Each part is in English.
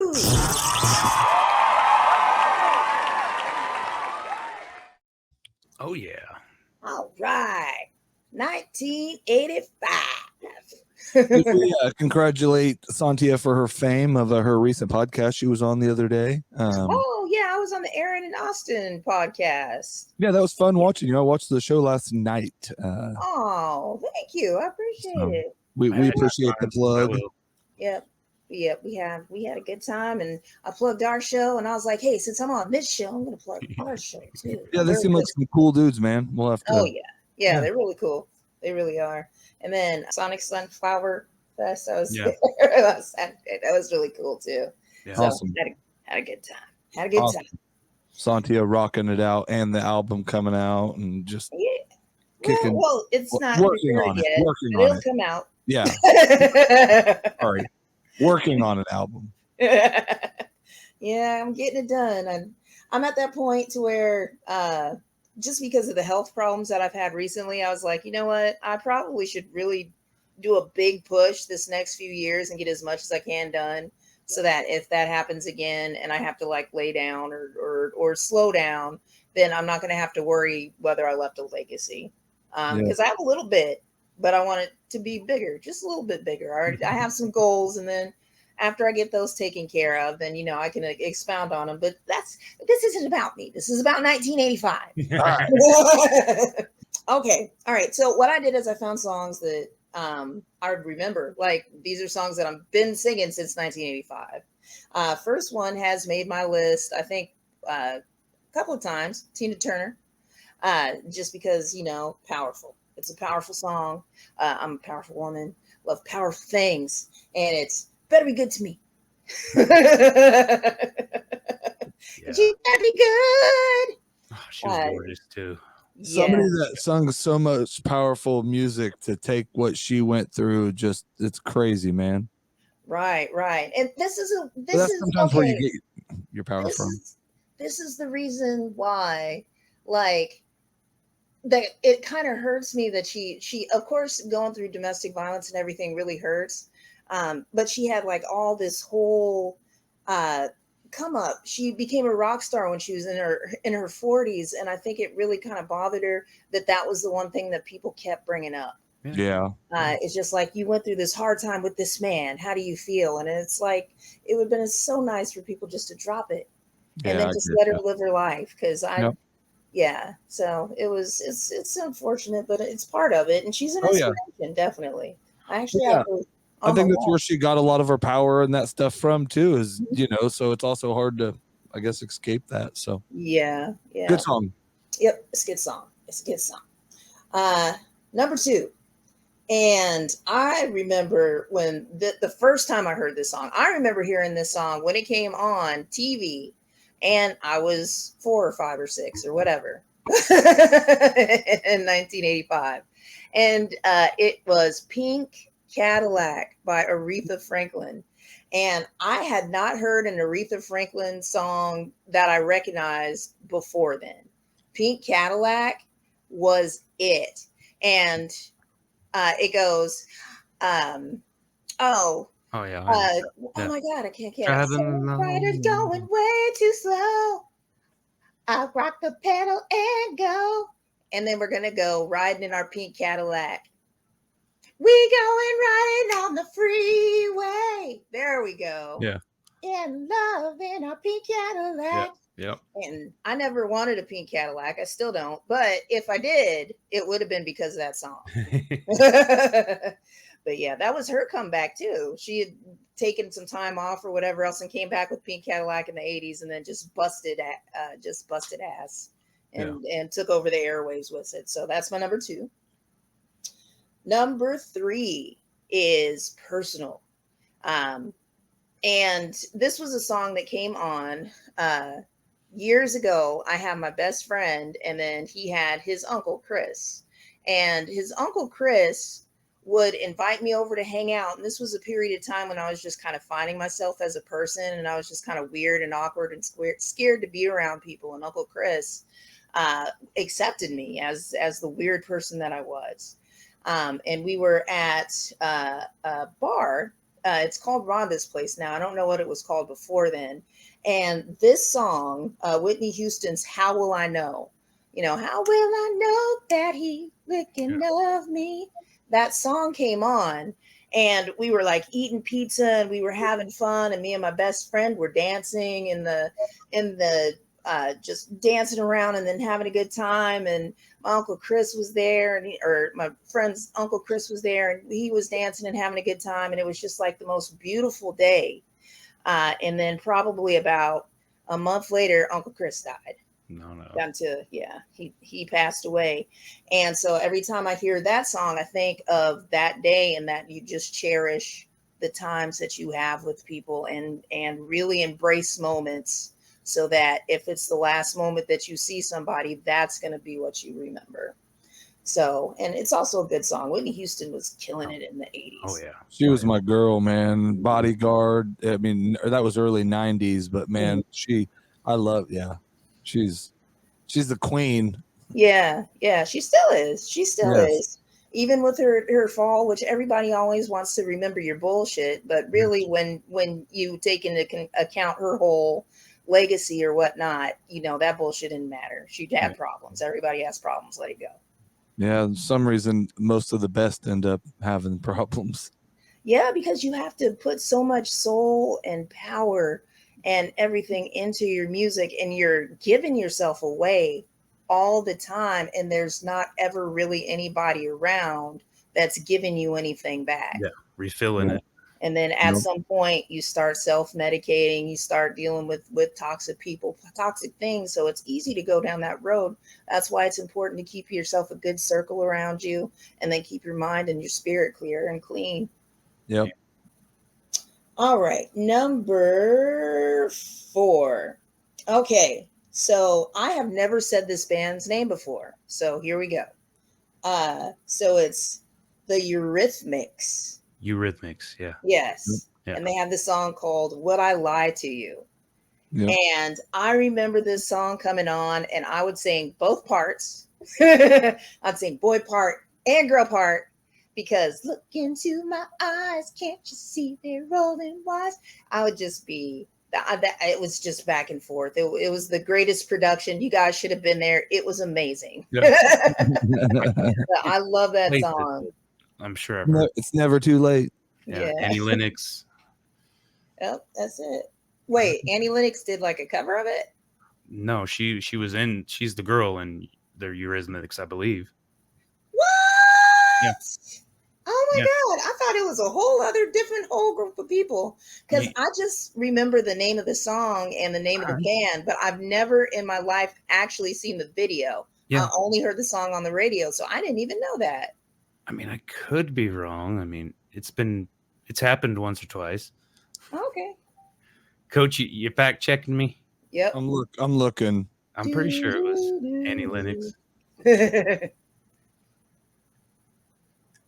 Oh, yeah. All right. 1985. We congratulate Sontia for her fame of her recent podcast she was on the other day. Oh, yeah. I was on the Aaron and Austin podcast. Yeah, that was fun watching you. I watched the show last night. Oh, thank you. I appreciate it. We appreciate the plug. Yep. We had a good time, and I plugged our show, and I was like, hey, since I'm on this show, I'm going to plug our show too. Yeah, they seem like some cool dudes, man. We'll have to. Oh, yeah. They're really cool. They really are. And then Sonic Sunflower Fest, that was really cool too. Yeah. So awesome. Had a good time. Time. Sontia rocking it out, and the album coming out, and just kicking. Well, it's not working on it. Yet, working on it'll it. come out. Yeah. Sorry. Working on an album. Yeah, I'm getting it done. I'm at that point to where just because of the health problems that I've had recently, I was like, you know what? I probably should really do a big push this next few years and get as much as I can done, so that if that happens again and I have to like lay down or slow down, then I'm not going to have to worry whether I left a legacy. Because I have a little bit, but I want it to be bigger, just a little bit bigger. I have some goals, and then after I get those taken care of, then, I can expound on them. But this isn't about me. This is about 1985. All right. Okay. All right. So what I did is I found songs that I remember. Like, these are songs that I've been singing since 1985. First one has made my list, I think, a couple of times. Tina Turner. Just because, powerful. It's a powerful song. I'm a powerful woman. Love powerful things. And it's better be good to me. She better be good. Oh, she was gorgeous too. Somebody that sung so much powerful music to take what she went through, just it's crazy, man. Right. And this is sometimes where you get your power from. This is the reason why, like, that it kind of hurts me that she of course going through domestic violence and everything really hurts. But she had like all this whole come up. She became a rock star when she was in her 40s, and I think it really kind of bothered her that was the one thing that people kept bringing up. Yeah. It's just like, you went through this hard time with this man. How do you feel? And it's like, it would have been so nice for people just to drop it and then just let her live her life. Because so it's unfortunate, but it's part of it, and she's an inspiration, definitely. I actually I think that's where she got a lot of her power and that stuff from too, is, so it's also hard to, I guess, escape that. So yeah. Good song. Yep. It's a good song. Number 2. And I remember when the first time I heard this song, I remember hearing this song when it came on TV, and I was 4 or 5 or 6 or whatever in 1985. And it was Pink Cadillac by Aretha Franklin. And I had not heard an Aretha Franklin song that I recognized before then. Pink Cadillac was it. And it goes, oh my God, I can't. Riders going way too slow. I rock the pedal and go. And then we're going to go riding in our pink Cadillac. We going riding on the freeway. There we go. Yeah. In love in our pink Cadillac. Yep. And I never wanted a pink Cadillac. I still don't. But if I did, it would have been because of that song. But yeah, that was her comeback too. She had taken some time off or whatever else and came back with Pink Cadillac in the 80s, and then just busted ass and took over the airwaves with it. So that's my number 2. Number 3 is Personal. And this was a song that came on years ago. I had my best friend, and then he had his uncle Chris. And his uncle Chris would invite me over to hang out. And this was a period of time when I was just kind of finding myself as a person, and I was just kind of weird and awkward and scared to be around people. And Uncle Chris accepted me as the weird person that I was. And we were at a bar It's called Rhonda's Place now. I don't know what it was called before then. And this song, Whitney Houston's "How Will I Know?" You know, how will I know that he looking of me? That song came on, and we were like eating pizza and we were having fun, and me and my best friend were dancing in the just dancing around and then having a good time. And my Uncle Chris was there, or my friend's Uncle Chris was there, and he was dancing and having a good time. And it was just like the most beautiful day. And then probably about a month later, Uncle Chris died. No. He passed away. And so every time I hear that song, I think of that day, and that you just cherish the times that you have with people, and really embrace moments, so that if it's the last moment that you see somebody, that's going to be what you remember. So, and it's also a good song. Whitney Houston was killing it in the 80s. Oh yeah. She was my girl, man. Bodyguard. I mean, that was early 90s, but man, she's the queen. Yeah, she still is. She still is. Even with her fall, which everybody always wants to remember your bullshit, but really when you take into account her whole legacy or whatnot, you know, that bullshit didn't matter. She had problems. Everybody has problems. Let it go. Yeah, for some reason, most of the best end up having problems. Yeah, because you have to put so much soul and power and everything into your music, and you're giving yourself away all the time, and there's not ever really anybody around that's giving you anything back. Yeah, refilling it. And then at some point you start self-medicating, you start dealing with toxic people, toxic things. So it's easy to go down that road. That's why it's important to keep yourself a good circle around you, and then keep your mind and your spirit clear and clean. Yep. All right. Number 4. Okay. So I have never said this band's name before. So here we go. So it's the Eurythmics. Eurythmics, yeah. Yes. Yeah. And they have this song called Would I Lie to You? Yep. And I remember this song coming on, and I would sing both parts. I'd sing boy part and girl part, because look into my eyes, can't you see they're rolling wise? I would just be it was just back and forth. It was the greatest production. You guys should have been there. It was amazing. Yeah. I love that song. I'm sure I've heard. It's never too late. Yeah. Annie Lennox. Yep, that's it. Wait, Annie Lennox did like a cover of it? No, she's the girl in their Eurythmics, I believe. What? Yeah. Oh my God. I thought it was a whole other different whole group of people, because I just remember the name of the song and the name of the band, but I've never in my life actually seen the video. I only heard the song on the radio, so I didn't even know that. I mean, I could be wrong. I mean, it's happened once or twice. Okay. Coach, you fact checking me? Yep. I'm looking. I'm pretty sure it was Annie Lennox.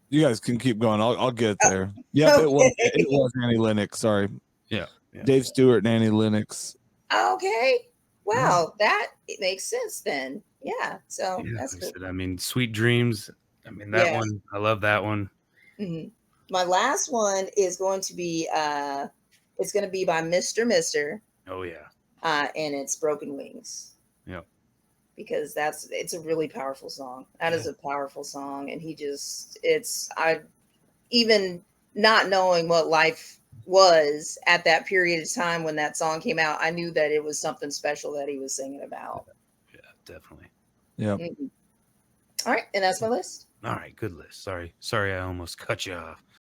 You guys can keep going. I'll get there. Yep, it was Annie Lennox. Sorry. Yeah. Dave Stewart and Annie Lennox. Okay. Wow, it makes sense then. Yeah. So that's good. I mean, Sweet Dreams. I mean, that one. I love that one. Mm-hmm. My last one is going to be it's going to be by Mr. Oh yeah. And it's Broken Wings. Yep. Because it's a really powerful song. That is a powerful song, and I even not knowing what life was at that period of time when that song came out, I knew that it was something special that he was singing about. Yeah, definitely. Yeah. Mm-hmm. All right, and that's my list. All right, good list. Sorry, I almost cut you off.